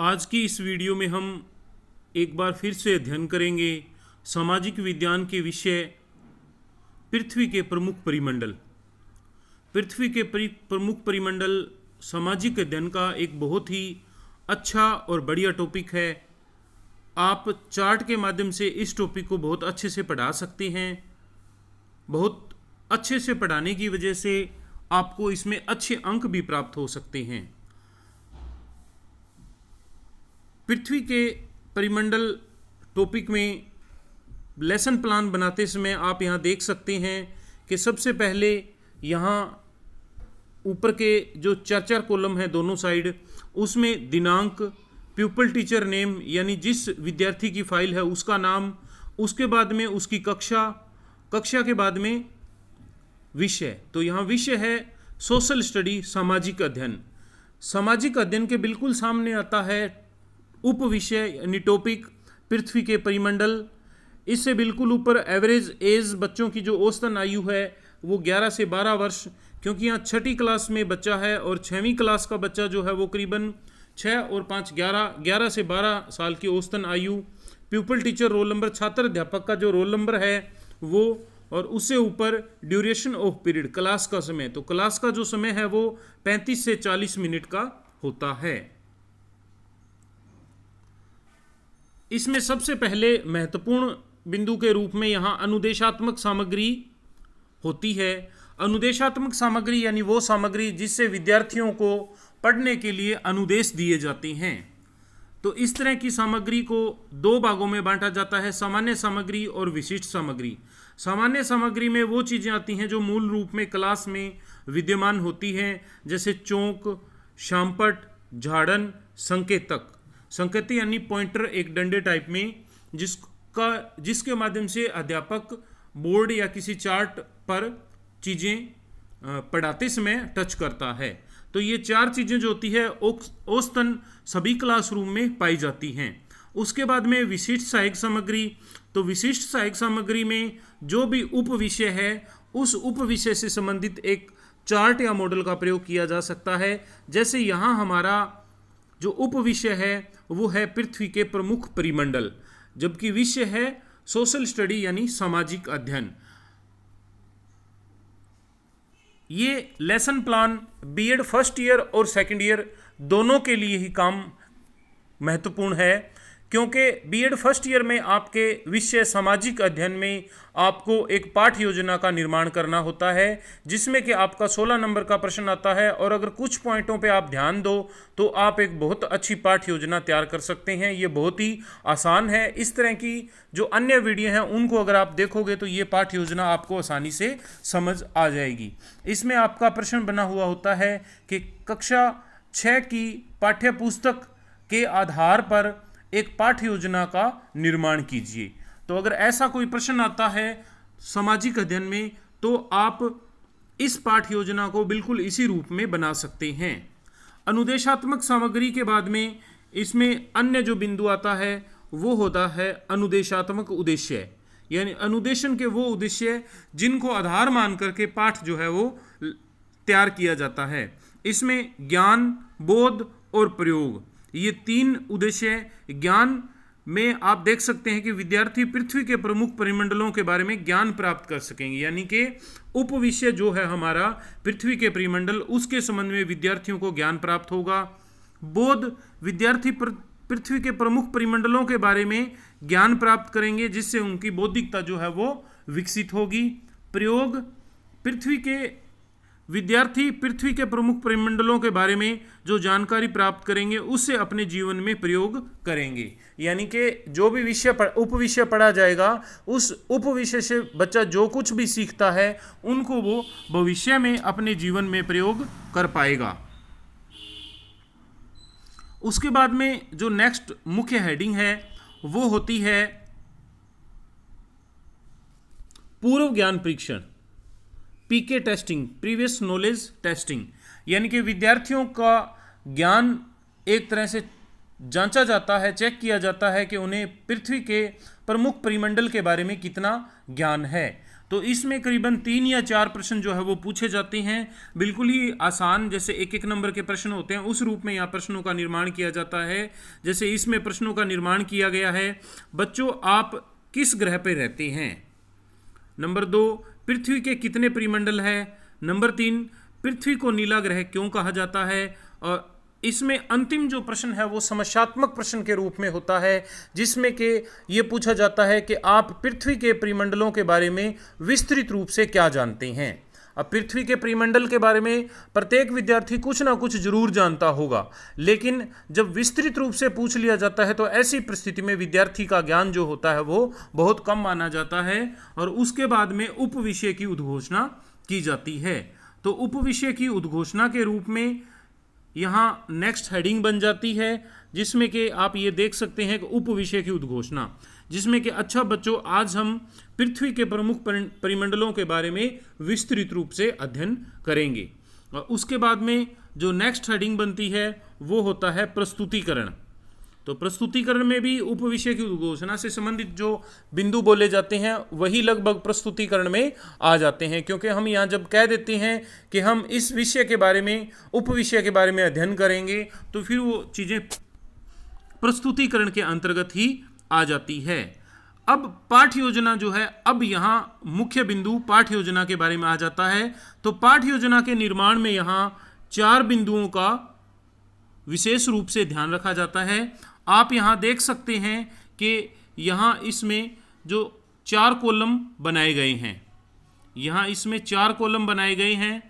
आज की इस वीडियो में हम एक बार फिर से अध्ययन करेंगे सामाजिक विज्ञान के विषय पृथ्वी के प्रमुख परिमंडल। पृथ्वी के प्रमुख परिमंडल सामाजिक अध्ययन का एक बहुत ही अच्छा और बढ़िया टॉपिक है। आप चार्ट के माध्यम से इस टॉपिक को बहुत अच्छे से पढ़ा सकते हैं। बहुत अच्छे से पढ़ाने की वजह से आपको इसमें अच्छे अंक भी प्राप्त हो सकते हैं। पृथ्वी के परिमंडल टॉपिक में लेसन प्लान बनाते समय आप यहाँ देख सकते हैं कि सबसे पहले यहाँ ऊपर के जो चार कॉलम हैं दोनों साइड, उसमें दिनांक, प्यूपल टीचर नेम यानी जिस विद्यार्थी की फाइल है उसका नाम, उसके बाद में उसकी कक्षा, कक्षा के बाद में विषय। तो यहाँ विषय है सोशल स्टडी, सामाजिक अध्ययन। सामाजिक अध्ययन के बिल्कुल सामने आता है उप विषय यानी टॉपिक पृथ्वी के परिमंडल। इससे बिल्कुल ऊपर एवरेज एज, बच्चों की जो औसतन आयु है वो 11 से 12 वर्ष, क्योंकि यहाँ छठी क्लास में बच्चा है और 6वीं क्लास का बच्चा जो है वो करीबन 6 और 5 11 से 12 साल की औसतन आयु। प्यूपल टीचर रोल नंबर, छात्र अध्यापक का जो रोल नंबर है वो, और उससे ऊपर ड्यूरेशन ऑफ पीरियड, क्लास का समय। तो क्लास का जो समय है वो 35 से 40 मिनट का होता है। इसमें सबसे पहले महत्वपूर्ण बिंदु के रूप में यहाँ अनुदेशात्मक सामग्री होती है। अनुदेशात्मक सामग्री यानी वो सामग्री जिससे विद्यार्थियों को पढ़ने के लिए अनुदेश दिए जाते हैं। तो इस तरह की सामग्री को दो भागों में बांटा जाता है, सामान्य सामग्री और विशिष्ट सामग्री। सामान्य सामग्री में वो चीज़ें आती हैं जो मूल रूप में क्लास में विद्यमान होती हैं, जैसे चौक, शामपट, झाड़न, संकेतक। संकेत यानी पॉइंटर, एक डंडे टाइप में जिसके माध्यम से अध्यापक बोर्ड या किसी चार्ट पर चीज़ें पढ़ाते समय टच करता है। तो ये चार चीज़ें जो होती है औसतन सभी क्लासरूम में पाई जाती हैं। उसके बाद में विशिष्ट सहायक सामग्री। तो विशिष्ट सहायक सामग्री में जो भी उप विषय है उस उप विषय से संबंधित एक चार्ट या मॉडल का प्रयोग किया जा सकता है। जैसे यहाँ हमारा जो उप विषय है वो है पृथ्वी के प्रमुख परिमंडल, जबकि विषय है सोशल स्टडी यानी सामाजिक अध्ययन। ये lesson plan B Ed first year और सेकंड ईयर दोनों के लिए ही काम महत्वपूर्ण है, क्योंकि बीएड फर्स्ट ईयर में आपके विषय सामाजिक अध्ययन में आपको एक पाठ योजना का निर्माण करना होता है, जिसमें कि आपका 16 नंबर का प्रश्न आता है। और अगर कुछ पॉइंटों पे आप ध्यान दो तो आप एक बहुत अच्छी पाठ योजना तैयार कर सकते हैं। ये बहुत ही आसान है। इस तरह की जो अन्य वीडियो हैं उनको अगर आप देखोगे तो ये पाठ योजना आपको आसानी से समझ आ जाएगी। इसमें आपका प्रश्न बना हुआ होता है कि कक्षा 6 की पाठ्य पुस्तक के आधार पर एक पाठ योजना का निर्माण कीजिए। तो अगर ऐसा कोई प्रश्न आता है सामाजिक अध्ययन में तो आप इस पाठ योजना को बिल्कुल इसी रूप में बना सकते हैं। अनुदेशात्मक सामग्री के बाद में इसमें अन्य जो बिंदु आता है वो होता है अनुदेशात्मक उद्देश्य, यानी अनुदेशन के वो उद्देश्य जिनको आधार मान करके पाठ जो है वो तैयार किया जाता है। इसमें ज्ञान, बोध और प्रयोग, ये 3 उद्देश्य। ज्ञान में आप देख सकते हैं कि विद्यार्थी पृथ्वी के प्रमुख परिमंडलों के बारे में ज्ञान प्राप्त कर सकेंगे, यानी कि उप विषय जो है हमारा पृथ्वी के परिमंडल, उसके संबंध में विद्यार्थियों को ज्ञान प्राप्त होगा। बोध, विद्यार्थी पृथ्वी के प्रमुख परिमंडलों के बारे में ज्ञान प्राप्त करेंगे, जिससे उनकी बौद्धिकता जो है वो विकसित होगी। प्रयोग, विद्यार्थी पृथ्वी के प्रमुख परिमंडलों के बारे में जो जानकारी प्राप्त करेंगे उससे अपने जीवन में प्रयोग करेंगे, यानी कि जो भी उप विषय पढ़ा जाएगा उस उप विषय से बच्चा जो कुछ भी सीखता है उनको वो भविष्य में अपने जीवन में प्रयोग कर पाएगा। उसके बाद में जो नेक्स्ट मुख्य हेडिंग है वो होती है पूर्व ज्ञान परीक्षण, पीके टेस्टिंग, प्रीवियस नॉलेज टेस्टिंग, यानी कि विद्यार्थियों का ज्ञान एक तरह से जांचा जाता है, चेक किया जाता है कि उन्हें पृथ्वी के प्रमुख परिमंडल के बारे में कितना ज्ञान है। तो इसमें करीबन 3 या 4 प्रश्न जो है वो पूछे जाते हैं, बिल्कुल ही आसान, जैसे एक एक नंबर के प्रश्न होते हैं उस रूप में यहाँ प्रश्नों का निर्माण किया जाता है। जैसे इसमें प्रश्नों का निर्माण किया गया है, बच्चों आप किस ग्रह पर रहते हैं। नंबर 2, पृथ्वी के कितने परिमंडल है। नंबर 3, पृथ्वी को नीला ग्रह क्यों कहा जाता है। और इसमें अंतिम जो प्रश्न है वो समस्यात्मक प्रश्न के रूप में होता है, जिसमें कि ये पूछा जाता है कि आप पृथ्वी के परिमंडलों के बारे में विस्तृत रूप से क्या जानते हैं। अब पृथ्वी के परिमंडल के बारे में प्रत्येक विद्यार्थी कुछ ना कुछ जरूर जानता होगा, लेकिन जब विस्तृत रूप से पूछ लिया जाता है तो ऐसी परिस्थिति में विद्यार्थी का ज्ञान जो होता है वो बहुत कम माना जाता है और उसके बाद में उप विषय की उद्घोषणा की जाती है। तो उप विषय की उद्घोषणा के रूप में यहाँ नेक्स्ट हेडिंग बन जाती है, जिसमें कि आप ये देख सकते हैं कि उप विषय की उद्घोषणा, जिसमें कि अच्छा बच्चों आज हम पृथ्वी के प्रमुख परिमंडलों के बारे में विस्तृत रूप से अध्ययन करेंगे। और उसके बाद में जो नेक्स्ट हेडिंग बनती है वो होता है प्रस्तुतिकरण। तो प्रस्तुतिकरण में भी उप विषय की उद्घोषणा से संबंधित जो बिंदु बोले जाते हैं वही लगभग प्रस्तुतिकरण में आ जाते हैं, क्योंकि हम यहाँ जब कह देते हैं कि हम इस विषय के बारे में, उप विषय के बारे में अध्ययन करेंगे, तो फिर वो चीज़ें प्रस्तुतिकरण के अंतर्गत ही आ जाती है। अब पाठ योजना जो है, अब यहाँ मुख्य बिंदु पाठ योजना के बारे में आ जाता है। तो पाठ योजना के निर्माण में यहाँ 4 बिंदुओं का विशेष रूप से ध्यान रखा जाता है। आप यहाँ देख सकते हैं कि यहाँ इसमें जो 4 कॉलम बनाए गए हैं, यहाँ इसमें 4 कॉलम बनाए गए हैं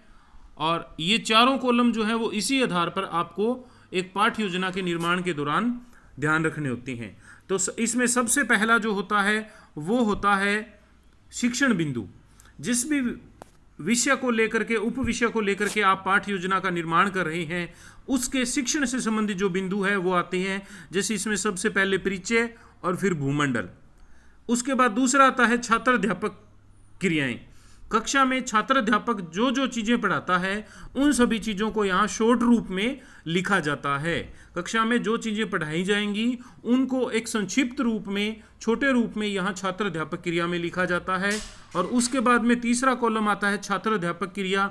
और ये चारों कॉलम जो है वो इसी आधार पर आपको एक पाठ योजना के निर्माण के दौरान ध्यान रखने होती हैं। तो इसमें सबसे पहला जो होता है वो होता है शिक्षण बिंदु। जिस भी विषय को लेकर के, उप विषय को लेकर के आप पाठ योजना का निर्माण कर रहे हैं, उसके शिक्षण से संबंधित जो बिंदु है वो आते हैं। जैसे इसमें सबसे पहले परिचय और फिर भूमंडल। उसके बाद दूसरा आता है छात्र अध्यापक क्रियाएं। कक्षा में छात्र अध्यापक जो जो चीज़ें पढ़ाता है उन सभी चीज़ों को यहाँ शॉर्ट रूप में लिखा जाता है। कक्षा में जो चीज़ें पढ़ाई जाएंगी उनको एक संक्षिप्त रूप में, छोटे रूप में यहाँ छात्र अध्यापक क्रिया में लिखा जाता है। और उसके बाद में तीसरा कॉलम आता है छात्र अध्यापक क्रिया।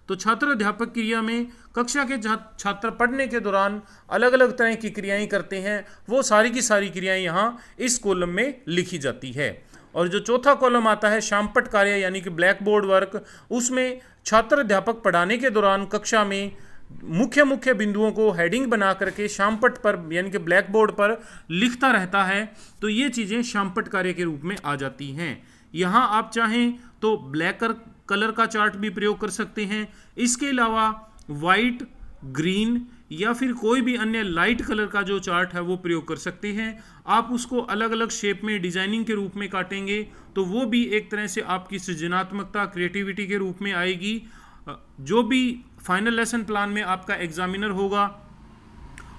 तो छात्र अध्यापक क्रिया में कक्षा के छात्र पढ़ने के दौरान अलग अलग तरह की क्रियाएं करते हैं, वो सारी की सारी क्रियाएं यहाँ इस कॉलम में लिखी जाती है। और जो चौथा कॉलम आता है शामपट कार्य यानी कि ब्लैक बोर्ड वर्क, उसमें छात्र अध्यापक पढ़ाने के दौरान कक्षा में मुख्य मुख्य बिंदुओं को हेडिंग बना करके शामपट पर यानी कि ब्लैक बोर्ड पर लिखता रहता है। तो ये चीज़ें शामपट कार्य के रूप में आ जाती हैं। यहाँ आप चाहें तो ब्लैक कलर का चार्ट भी प्रयोग कर सकते हैं। इसके अलावा वाइट, ग्रीन या फिर कोई भी अन्य लाइट कलर का जो चार्ट है वो प्रयोग कर सकते हैं। आप उसको अलग अलग शेप में डिजाइनिंग के रूप में काटेंगे तो वो भी एक तरह से आपकी सृजनात्मकता, क्रिएटिविटी के रूप में आएगी। जो भी फाइनल लेसन प्लान में आपका एग्जामिनर होगा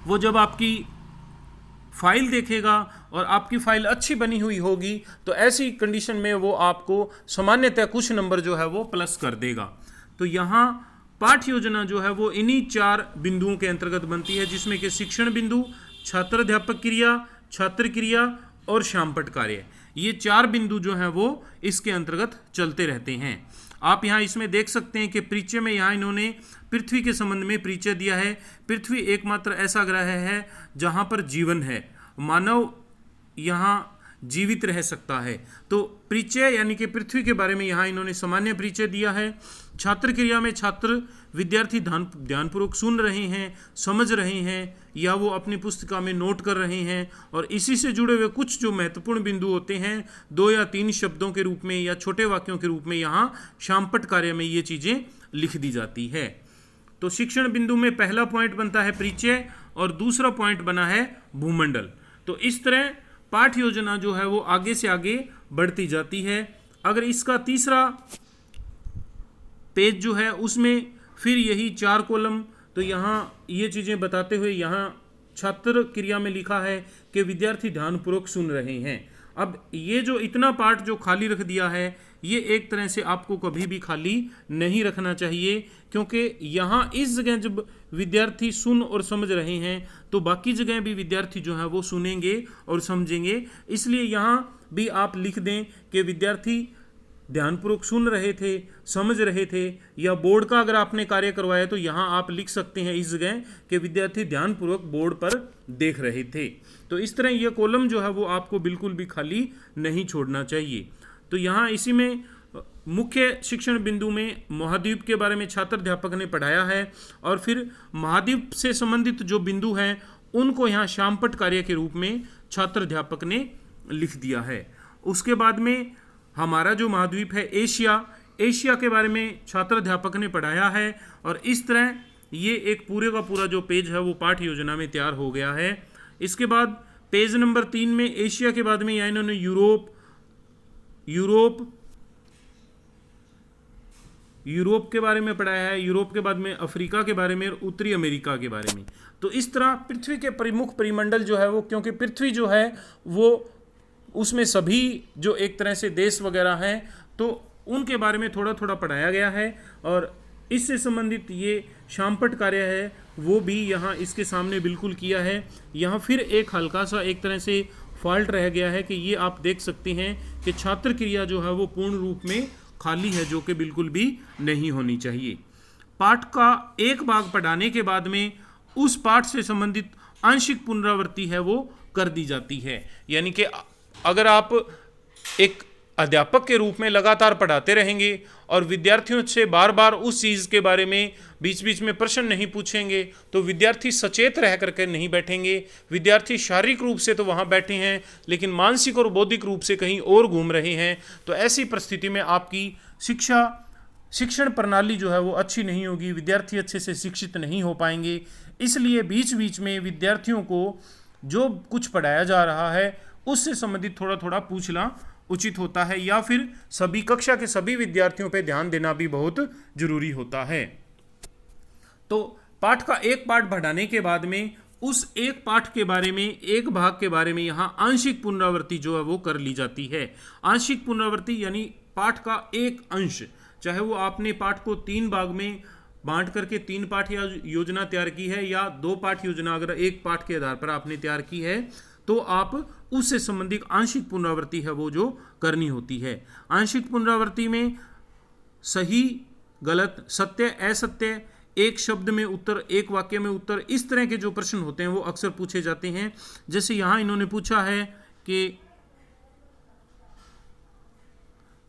वो जब आपकी फाइल देखेगा और आपकी फाइल अच्छी बनी हुई होगी तो ऐसी कंडीशन में वो आपको सामान्यतः कुछ नंबर जो है वो प्लस कर देगा। तो यहाँ पाठ योजना जो है वो इन्हीं 4 बिंदुओं के अंतर्गत बनती है, जिसमें कि शिक्षण बिंदु, छात्र अध्यापक क्रिया, छात्र क्रिया और शामपट कार्य, ये 4 बिंदु जो हैं वो इसके अंतर्गत चलते रहते हैं। आप यहाँ इसमें देख सकते हैं कि परिचय में यहाँ इन्होंने पृथ्वी के संबंध में परिचय दिया है। पृथ्वी एकमात्र ऐसा ग्रह है जहाँ पर जीवन है, मानव यहाँ जीवित रह सकता है। तो परिचय यानी कि पृथ्वी के बारे में यहाँ इन्होंने सामान्य परिचय दिया है। छात्र क्रिया में छात्र विद्यार्थी ध्यानपूर्वक सुन रहे हैं, समझ रहे हैं या वो अपनी पुस्तिका में नोट कर रहे हैं और इसी से जुड़े हुए कुछ जो महत्वपूर्ण बिंदु होते हैं 2 या 3 शब्दों के रूप में या छोटे वाक्यों के रूप में यहाँ शामपट कार्य में ये चीज़ें लिख दी जाती है। तो शिक्षण बिंदु में पहला पॉइंट बनता है परिचय और दूसरा पॉइंट बना है भूमंडल। तो इस तरह पाठ योजना जो है वो आगे से आगे बढ़ती जाती है। अगर इसका तीसरा पेज जो है उसमें फिर यही 4 कॉलम, तो यहाँ ये चीज़ें बताते हुए यहाँ छात्र क्रिया में लिखा है कि विद्यार्थी ध्यानपूर्वक सुन रहे हैं। अब ये जो इतना पार्ट जो खाली रख दिया है ये एक तरह से आपको कभी भी खाली नहीं रखना चाहिए, क्योंकि यहाँ इस जगह जब विद्यार्थी सुन और समझ रहे हैं तो बाकी जगह भी विद्यार्थी जो है वो सुनेंगे और समझेंगे। इसलिए यहाँ भी आप लिख दें कि विद्यार्थी ध्यानपूर्वक सुन रहे थे, समझ रहे थे, या बोर्ड का अगर आपने कार्य करवाया तो यहाँ आप लिख सकते हैं इस जगह कि विद्यार्थी ध्यानपूर्वक बोर्ड पर देख रहे थे। तो इस तरह यह कॉलम जो है वो आपको बिल्कुल भी खाली नहीं छोड़ना चाहिए। तो यहाँ इसी में मुख्य शिक्षण बिंदु में महाद्वीप के बारे में छात्र अध्यापक ने पढ़ाया है, और फिर महाद्वीप से संबंधित जो बिंदु हैं उनको यहाँ शामपट कार्य के रूप में छात्र अध्यापक ने लिख दिया है। उसके बाद में हमारा जो महाद्वीप है एशिया के बारे में छात्र अध्यापक ने पढ़ाया है, और इस तरह ये एक पूरे का पूरा जो पेज है वो पाठ्य योजना में तैयार हो गया है। इसके बाद पेज नंबर 3 में एशिया के बाद में यहाँ इन्होंने यूरोप के बारे में पढ़ाया है, यूरोप के बाद में अफ्रीका के बारे में और उत्तरी अमेरिका के बारे में। तो इस तरह पृथ्वी के प्रमुख परिमंडल जो है वो, क्योंकि पृथ्वी जो है वो उसमें सभी जो एक तरह से देश वगैरह हैं तो उनके बारे में थोड़ा थोड़ा पढ़ाया गया है, और इससे संबंधित ये शामपट कार्य है वो भी यहाँ इसके सामने बिल्कुल किया है। यहाँ फिर एक हल्का सा एक तरह से फॉल्ट रह गया है कि ये आप देख सकते हैं कि छात्र क्रिया जो है वो पूर्ण रूप में खाली है, जो कि बिल्कुल भी नहीं होनी चाहिए। पाठ का एक भाग पढ़ाने के बाद में उस पाठ से संबंधित आंशिक पुनरावृत्ति है वो कर दी जाती है। यानी कि अगर आप एक अध्यापक के रूप में लगातार पढ़ाते रहेंगे और विद्यार्थियों से बार बार उस चीज़ के बारे में बीच बीच में प्रश्न नहीं पूछेंगे तो विद्यार्थी सचेत रह करके नहीं बैठेंगे। विद्यार्थी शारीरिक रूप से तो वहाँ बैठे हैं लेकिन मानसिक और बौद्धिक रूप से कहीं और घूम रहे हैं। तो ऐसी परिस्थिति में आपकी शिक्षण प्रणाली जो है वो अच्छी नहीं होगी, विद्यार्थी अच्छे से शिक्षित नहीं हो पाएंगे। इसलिए बीच बीच में विद्यार्थियों को जो कुछ पढ़ाया जा रहा है उससे संबंधित थोड़ा थोड़ा पूछना उचित होता है, या फिर सभी कक्षा के सभी विद्यार्थियों पर ध्यान देना भी बहुत जरूरी होता है। तो पाठ का एक पाठ बढ़ाने के बाद में उस एक पाठ के बारे में, एक भाग के बारे में यहाँ आंशिक पुनरावृत्ति जो है वो कर ली जाती है। आंशिक पुनरावृत्ति यानी पाठ का एक अंश, चाहे वो आपने पाठ को 3 भाग में बांट करके 3 पाठ योजना तैयार की है या 2 पाठ योजना अगर एक पाठ के आधार पर आपने तैयार की है, तो आप उससे संबंधित आंशिक पुनरावृत्ति है वो जो करनी होती है। आंशिक पुनरावृत्ति में सही, गलत, सत्य, असत्य, एक शब्द में उत्तर, एक वाक्य में उत्तर, इस तरह के जो प्रश्न होते हैं वो अक्सर पूछे जाते हैं। जैसे यहाँ इन्होंने पूछा है कि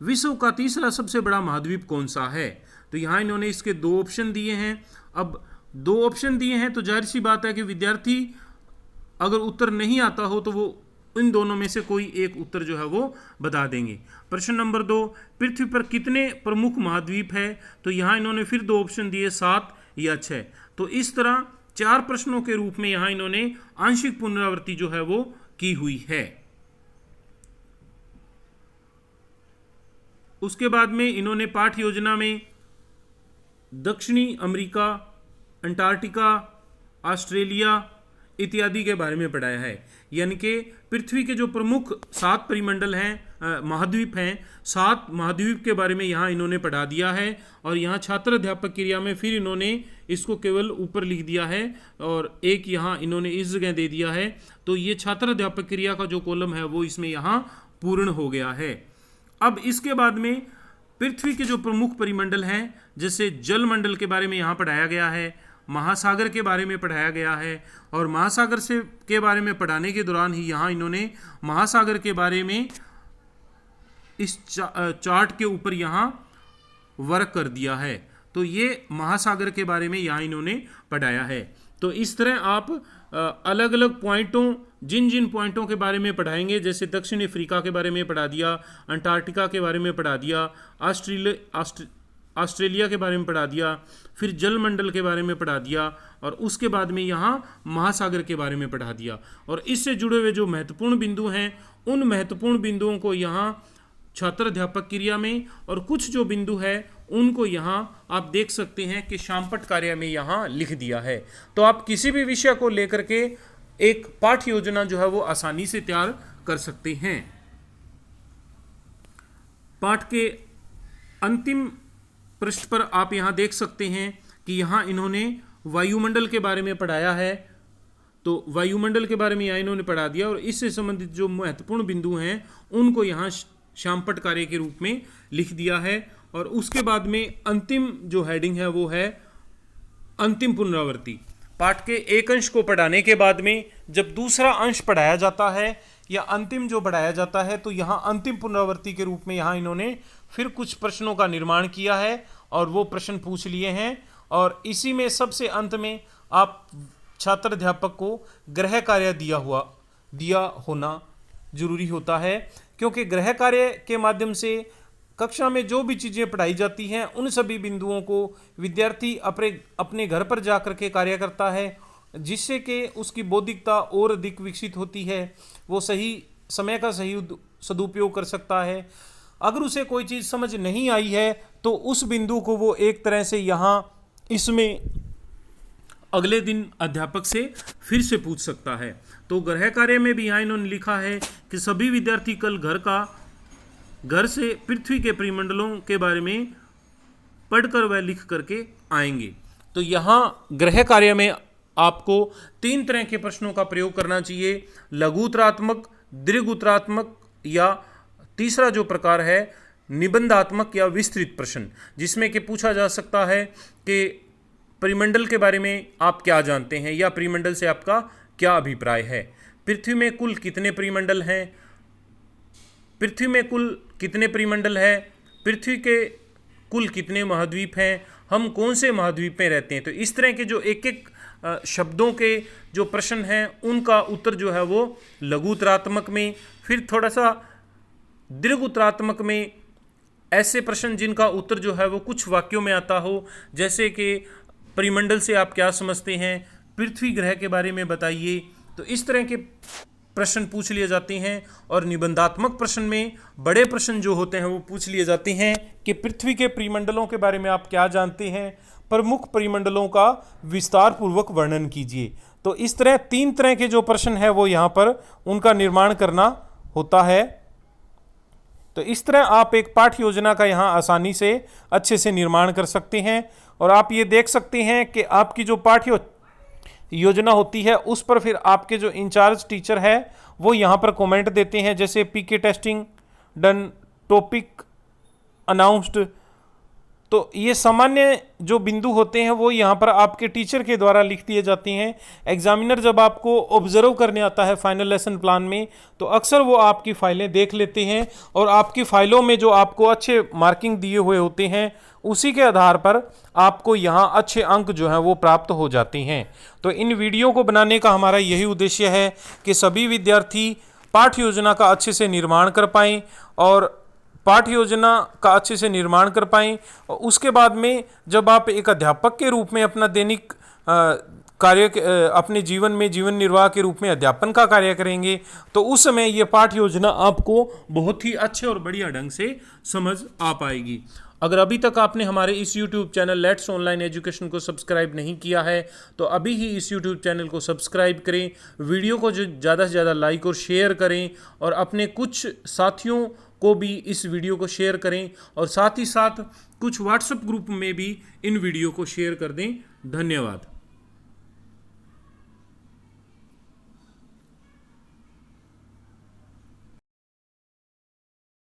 विश्व का तीसरा सबसे बड़ा महाद्वीप कौन सा है, तो यहाँ इन्होंने इसके 2 ऑप्शन दिए हैं। अब 2 ऑप्शन दिए हैं तो जाहिर सी बात है कि विद्यार्थी अगर उत्तर नहीं आता हो तो वो इन दोनों में से कोई एक उत्तर जो है वो बता देंगे। प्रश्न नंबर 2, पृथ्वी पर कितने प्रमुख महाद्वीप है, तो यहाँ इन्होंने फिर 2 ऑप्शन दिए, 7 या 6। तो इस तरह 4 प्रश्नों के रूप में यहाँ इन्होंने आंशिक पुनरावृत्ति जो है वो की हुई है। उसके बाद में इन्होंने पाठ योजना में दक्षिणी अमेरिका, अंटार्कटिका, ऑस्ट्रेलिया इत्यादि के बारे में पढ़ाया है। यानी कि पृथ्वी के जो प्रमुख 7 परिमंडल हैं, महाद्वीप हैं, 7 महाद्वीप के बारे में यहाँ इन्होंने पढ़ा दिया है। और यहाँ छात्र अध्यापक क्रिया में फिर इन्होंने इसको केवल ऊपर लिख दिया है और एक यहाँ इन्होंने इस जगह दे दिया है। तो ये छात्र अध्यापक क्रिया का जो कॉलम है वो इसमें यहाँ पूर्ण हो गया है। अब इसके बाद में पृथ्वी के जो प्रमुख परिमंडल हैं, जैसे जल मंडल के बारे में यहाँ पढ़ाया गया है, महासागर के बारे में पढ़ाया गया है, और महासागर से के बारे में पढ़ाने के दौरान ही यहाँ इन्होंने महासागर के बारे में इस चार्ट के ऊपर यहाँ वर्क कर दिया है। तो ये महासागर के बारे में यहाँ इन्होंने पढ़ाया है। तो इस तरह आप अलग अलग पॉइंटों, जिन जिन पॉइंटों के बारे में पढ़ाएंगे, जैसे दक्षिण अफ्रीका के बारे में पढ़ा दिया, अंटार्कटिका के बारे में पढ़ा दिया, ऑस्ट्रेलिया के बारे में पढ़ा दिया, फिर जल मंडल के बारे में पढ़ा दिया, और उसके बाद में यहाँ महासागर के बारे में पढ़ा दिया। और इससे जुड़े हुए जो महत्वपूर्ण बिंदु हैं उन महत्वपूर्ण बिंदुओं को यहाँ छात्र अध्यापक क्रिया में, और कुछ जो बिंदु है उनको यहाँ आप देख सकते हैं कि शामपट कार्य में यहाँ लिख दिया है। तो आप किसी भी विषय को लेकर के एक पाठ योजना जो है वो आसानी से तैयार कर सकते हैं। पाठ के अंतिम पृष्ठ पर आप यहाँ देख सकते हैं कि यहाँ इन्होंने वायुमंडल के बारे में पढ़ाया है। तो वायुमंडल के बारे में यहाँ इन्होंने पढ़ा दिया और इससे संबंधित जो महत्वपूर्ण बिंदु हैं उनको यहाँ शामपट कार्य के रूप में लिख दिया है। और उसके बाद में अंतिम जो हेडिंग है वो है अंतिम पुनरावृत्ति। पाठ के एक अंश को पढ़ाने के बाद में जब दूसरा अंश पढ़ाया जाता है या अंतिम जो पढ़ाया जाता है, तो यहाँ अंतिम पुनरावृत्ति के रूप में यहाँ इन्होंने फिर कुछ प्रश्नों का निर्माण किया है और वो प्रश्न पूछ लिए हैं। और इसी में सबसे अंत में आप छात्र अध्यापक को गृह कार्य दिया होना जरूरी होता है, क्योंकि गृह कार्य के माध्यम से कक्षा में जो भी चीज़ें पढ़ाई जाती हैं उन सभी बिंदुओं को विद्यार्थी अपने घर पर जा कर के कार्य करता है, जिससे कि उसकी बौद्धिकता और अधिक विकसित होती है, वो सही समय का सही सदुपयोग कर सकता है। अगर उसे कोई चीज़ समझ नहीं आई है तो उस बिंदु को वो एक तरह से यहाँ इसमें अगले दिन अध्यापक से फिर से पूछ सकता है। तो गृह कार्य में भी यहाँ इन्होंने लिखा है कि सभी विद्यार्थी कल घर से पृथ्वी के परिमंडलों के बारे में पढ़कर व लिख करके आएंगे। तो यहाँ गृह कार्य में आपको 3 तरह के प्रश्नों का प्रयोग करना चाहिए, लघु उत्तरात्मक, दीर्घ उत्तरात्मक या तीसरा जो प्रकार है निबंधात्मक या विस्तृत प्रश्न, जिसमें कि पूछा जा सकता है कि परिमंडल के बारे में आप क्या जानते हैं या परिमंडल से आपका क्या अभिप्राय है, पृथ्वी में कुल कितने परिमंडल हैं, पृथ्वी में कुल कितने परिमंडल है, पृथ्वी के कुल कितने महाद्वीप हैं, हम कौन से महाद्वीप में रहते हैं। तो इस तरह के जो एक एक शब्दों के जो प्रश्न हैं उनका उत्तर जो है वो लघु उत्तरात्मक में, फिर थोड़ा सा दीर्घ उत्तरात्मक में ऐसे प्रश्न जिनका उत्तर जो है वो कुछ वाक्यों में आता हो, जैसे कि परिमंडल से आप क्या समझते हैं, पृथ्वी ग्रह के बारे में बताइए। तो इस तरह के प्रश्न पूछ लिए जाते हैं। और निबंधात्मक प्रश्न में बड़े प्रश्न जो होते हैं वो पूछ लिए जाते हैं कि पृथ्वी के परिमंडलों के बारे में आप क्या जानते हैं, प्रमुख परिमंडलों का विस्तार पूर्वक वर्णन कीजिए। तो इस तरह 3 तरह के जो प्रश्न है वो यहाँ पर उनका निर्माण करना होता है। तो इस तरह आप एक पाठ्य योजना का यहाँ आसानी से अच्छे से निर्माण कर सकते हैं। और आप ये देख सकते हैं कि आपकी जो पाठ्य योजना होती है उस पर फिर आपके जो इंचार्ज टीचर है वो यहाँ पर कमेंट देते हैं, जैसे पीके टेस्टिंग डन, टॉपिक अनाउंस्ड। तो ये सामान्य जो बिंदु होते हैं वो यहाँ पर आपके टीचर के द्वारा लिख दिए जाते हैं। एग्जामिनर जब आपको ऑब्जर्व करने आता है फाइनल लेसन प्लान में, तो अक्सर वो आपकी फाइलें देख लेते हैं और आपकी फाइलों में जो आपको अच्छे मार्किंग दिए हुए होते हैं उसी के आधार पर आपको यहाँ अच्छे अंक जो हैं वो प्राप्त हो जाते हैं। तो इन वीडियो को बनाने का हमारा यही उद्देश्य है कि सभी विद्यार्थी पाठ्य योजना का अच्छे से निर्माण कर पाएँ और पाठ्य योजना का अच्छे से निर्माण कर पाएँ। और उसके बाद में जब आप एक अध्यापक के रूप में अपना दैनिक कार्य अपने जीवन में जीवन निर्वाह के रूप में अध्यापन का कार्य करेंगे, तो उस समय ये पाठ्य योजना आपको बहुत ही अच्छे और बढ़िया ढंग से समझ आ पाएगी। अगर अभी तक आपने हमारे इस YouTube channel let's online education को सब्सक्राइब नहीं किया है तो अभी ही इस YouTube चैनल को सब्सक्राइब करें, वीडियो को जो ज़्यादा से ज़्यादा लाइक और शेयर करें और अपने कुछ साथियों को भी इस वीडियो को शेयर करें और साथ ही साथ कुछ व्हाट्सएप ग्रुप में भी इन वीडियो को शेयर कर दें। धन्यवाद।